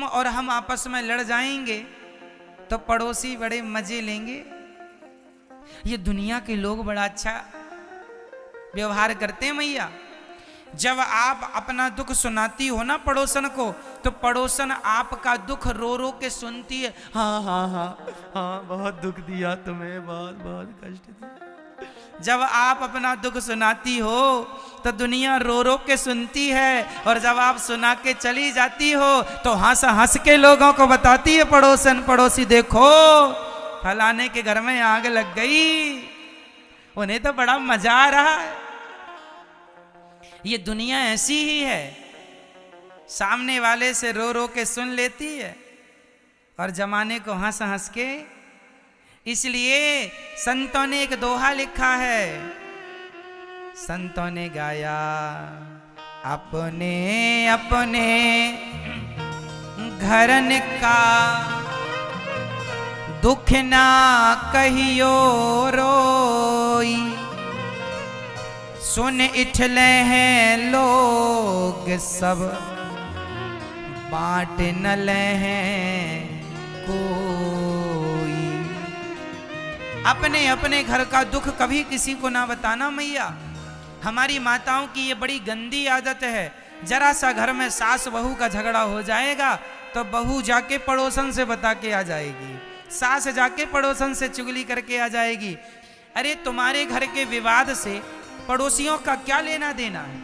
तुम और हम आपस में लड़ जाएंगे तो पड़ोसी बड़े मजे लेंगे। ये दुनिया के लोग बड़ा अच्छा व्यवहार करते हैं मैया। जब आप अपना दुख सुनाती हो ना पड़ोसन को, तो पड़ोसन आपका दुख रो रो के सुनती है। हाँ हाँ हाँ हाँ, बहुत दुख दिया तुम्हें, बहुत बहुत कष्ट दिया। जब आप अपना दुख सुनाती हो तो दुनिया रो रो के सुनती है, और जब आप सुना के चली जाती हो तो हंस हंस के लोगों को बताती है पड़ोसन, पड़ोसी देखो फलाने के घर में आग लग गई, उन्हें तो बड़ा मजा आ रहा है। ये दुनिया ऐसी ही है, सामने वाले से रो रो के सुन लेती है और जमाने को हंस हंस के। इसलिए संतों ने एक दोहा लिखा है, संतों ने गाया, अपने अपने घरन का दुख ना कहियो रोई, सुन इठले हैं लोग सब, बांट न ले हैं कोई। अपने अपने घर का दुख कभी किसी को ना बताना मैया। हमारी माताओं की ये बड़ी गंदी आदत है। जरा सा घर में सास बहू का झगड़ा हो जाएगा तो बहू जाके पड़ोसन से बता के आ जाएगी, सास जाके पड़ोसन से चुगली करके आ जाएगी। अरे तुम्हारे घर के विवाद से पड़ोसियों का क्या लेना देना है?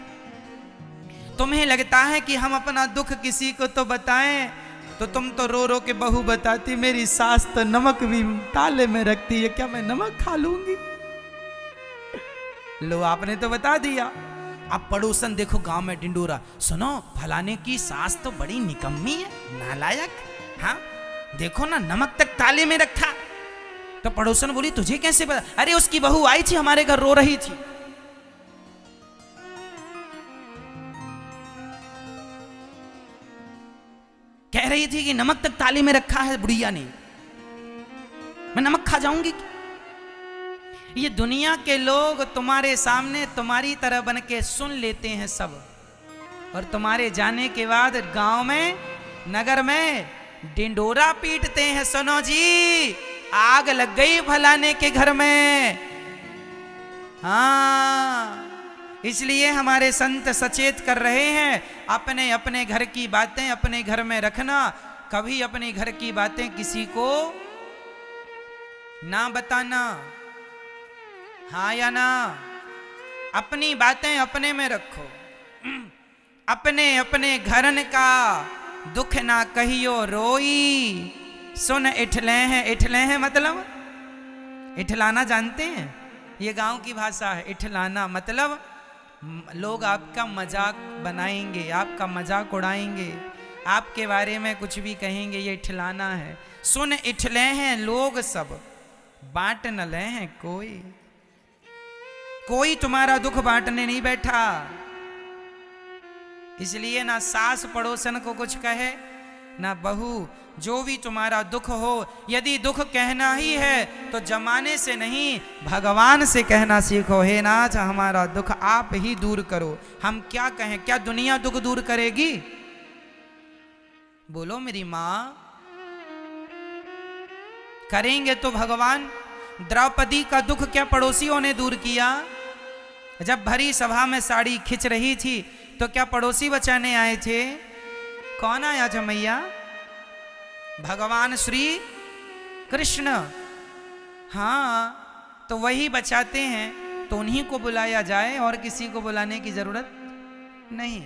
तुम्हें लगता है कि हम अपना दुख किसी को तो बताएं, तो तुम तो रो रो के बहू बताती, मेरी सास तो नमक भी ताले में रखती है, क्या मैं नमक खा लूंगी? लो आपने तो बता दिया। अब पड़ोसन देखो गांव में ढिंडोरा, सुनो फलाने की सास तो बड़ी निकम्मी है, नालायक, हाँ देखो ना नमक तक ताले में रखा। तो पड़ोसन बोली तुझे कैसे पता? अरे उसकी बहू आई थी हमारे घर, रो रही थी। कह रही थी कि नमक तक ताले में रखा है बुढ़िया ने, मैं नमक खा जाऊंगी। ये दुनिया के लोग तुम्हारे सामने तुम्हारी तरह बन के सुन लेते हैं सब, और तुम्हारे जाने के बाद गांव में नगर में डिंडोरा पीटते हैं, सुनो जी आग लग गई फलाने के घर में। हाँ, इसलिए हमारे संत सचेत कर रहे हैं, अपने अपने घर की बातें अपने घर में रखना, कभी अपने घर की बातें किसी को ना बताना। हाँ या ना? अपनी बातें अपने में रखो, अपने अपने घरन का दुख ना कहियो रोई, सुन इठले हैं। इठले हैं मतलब इठलाना जानते हैं? ये गांव की भाषा है। इठलाना मतलब लोग आपका मजाक बनाएंगे, आपका मजाक उड़ाएंगे, आपके बारे में कुछ भी कहेंगे, ये इठलाना है। सुन इठले हैं लोग सब, बांट न ले हैं कोई। कोई तुम्हारा दुख बांटने नहीं बैठा। इसलिए ना सास पड़ोसन को कुछ कहे ना बहू। जो भी तुम्हारा दुख हो, यदि दुख कहना ही है तो जमाने से नहीं भगवान से कहना सीखो। हे नाथ हमारा दुख आप ही दूर करो। हम क्या कहें? क्या दुनिया दुख दूर करेगी? बोलो मेरी मां। करेंगे तो भगवान। द्रौपदी का दुख क्या पड़ोसियों ने दूर किया? जब भरी सभा में साड़ी खिंच रही थी तो क्या पड़ोसी बचाने आए थे? कौन आया था मैया? भगवान श्री कृष्ण। हाँ, तो वही बचाते हैं, तो उन्हीं को बुलाया जाए, और किसी को बुलाने की जरूरत नहीं।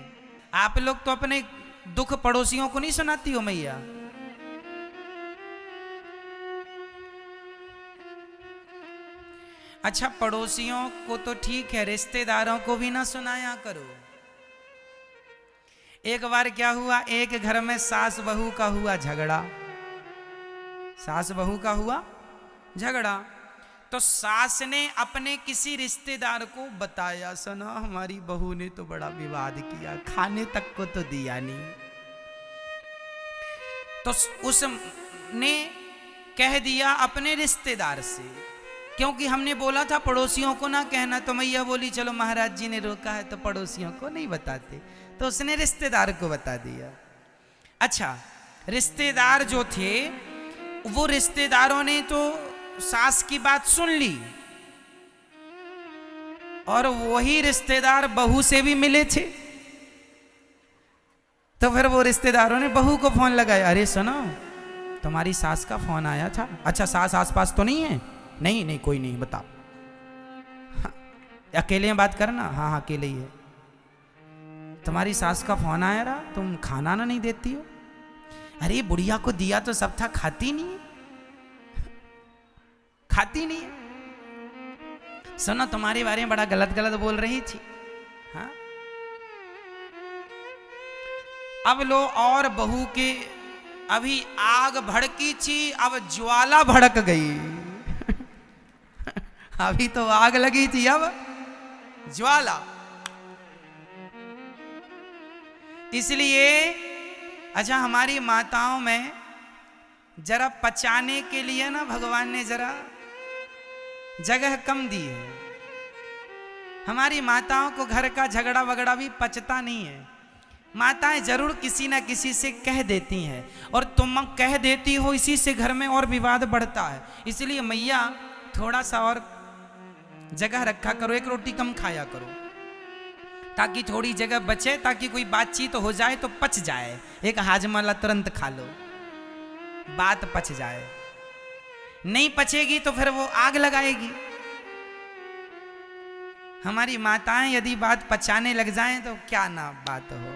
आप लोग तो अपने दुख पड़ोसियों को नहीं सुनाती हो मैया। अच्छा, पड़ोसियों को तो ठीक है, रिश्तेदारों को भी ना सुनाया करो। एक बार क्या हुआ, एक घर में सास बहू का हुआ झगड़ा। सास बहू का हुआ झगड़ा, तो सास ने अपने किसी रिश्तेदार को बताया, सुना हमारी बहू ने तो बड़ा विवाद किया, खाने तक को तो दिया नहीं। तो उसने कह दिया अपने रिश्तेदार से, क्योंकि हमने बोला था पड़ोसियों को ना कहना। तो मैया बोली चलो महाराज जी ने रोका है तो पड़ोसियों को नहीं बताते, तो उसने रिश्तेदार को बता दिया। अच्छा, रिश्तेदार जो थे वो रिश्तेदारों ने तो सास की बात सुन ली, और वही रिश्तेदार बहू से भी मिले थे। तो फिर वो रिश्तेदारों ने बहू को फोन लगाया, अरे सुनो तुम्हारी सास का फोन आया था। अच्छा सास आसपास तो नहीं है? नहीं नहीं कोई नहीं, बताओ। हाँ, अकेले में बात करना? हाँ हाँ अकेले ही है। तुम्हारी सास का फोन आया रहा, तुम खाना ना नहीं देती हो। अरे बुढ़िया को दिया तो सब था, खाती नहीं है, खाती नहीं है। सुनो तुम्हारे बारे में बड़ा गलत गलत बोल रही थी। हाँ अब लो, और बहू के अभी आग भड़की थी, अब ज्वाला भड़क गई। अभी तो आग लगी थी, अब ज्वाला। इसलिए अच्छा हमारी माताओं में जरा पचाने के लिए ना भगवान ने जरा जगह कम दी है। हमारी माताओं को घर का झगड़ा वगड़ा भी पचता नहीं है। माताएं जरूर किसी ना किसी से कह देती हैं, और तुम कह देती हो, इसी से घर में और विवाद बढ़ता है। इसलिए मैया थोड़ा सा और जगह रखा करो, एक रोटी कम खाया करो, ताकि थोड़ी जगह बचे, ताकि कोई बातचीत हो जाए तो पच जाए। एक हाजमाला तुरंत खा लो, बात पच जाए। नहीं पचेगी तो फिर वो आग लगाएगी। हमारी माताएं यदि बात पचाने लग जाएं तो क्या ना बात हो।